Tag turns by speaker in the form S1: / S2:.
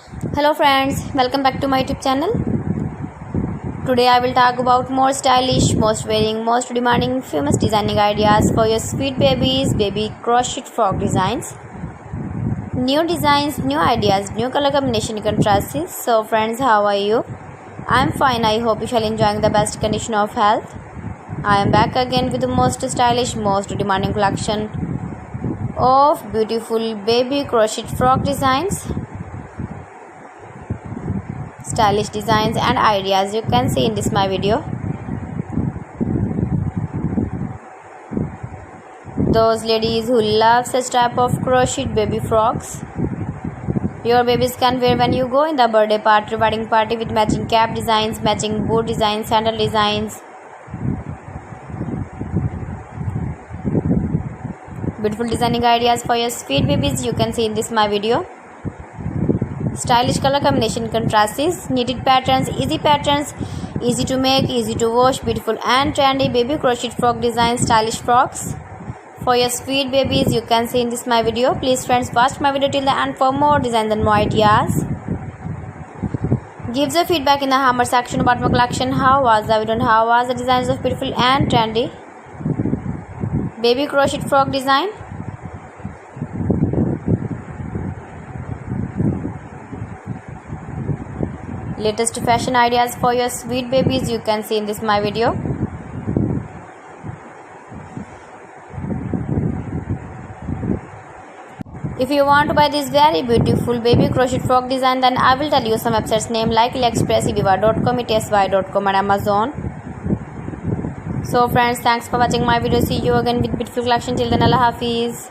S1: Hello friends, welcome back to my YouTube channel. Today I will talk about more stylish, most wearing, most demanding, famous designing ideas for your sweet babies, baby crochet frog designs. New designs, new ideas, new color combination contrasts. So friends, how are you? I am fine. I hope you shall enjoying the best condition of health. I am back again with the most stylish, most demanding collection of beautiful baby crochet frog designs. Stylish designs and ideas you can see in this my video. Those ladies who love such type of crocheted baby frogs, your babies can wear when you go in the birthday party, wedding party, with matching cap designs, matching boot designs, sandal designs. Beautiful designing ideas for your sweet babies you can see in this my video. Stylish color combination contrasts, knitted patterns, easy to make, easy to wash, beautiful and trendy baby crochet frog designs, stylish frocks for your sweet babies you can see in this my video. Please friends, watch my video till the end for more designs and more ideas. Give the feedback in the hammer section about my collection. How was the video and how was the designs of beautiful and trendy baby crochet frog design? Latest fashion ideas for your sweet babies you can see in this my video. If you want to buy this very beautiful baby crochet frog design, then I will tell you some websites name like AliExpress, eviva.com, etsy.com and Amazon. So friends, thanks for watching my video. See you again with beautiful collection. Till then, Allah Hafiz.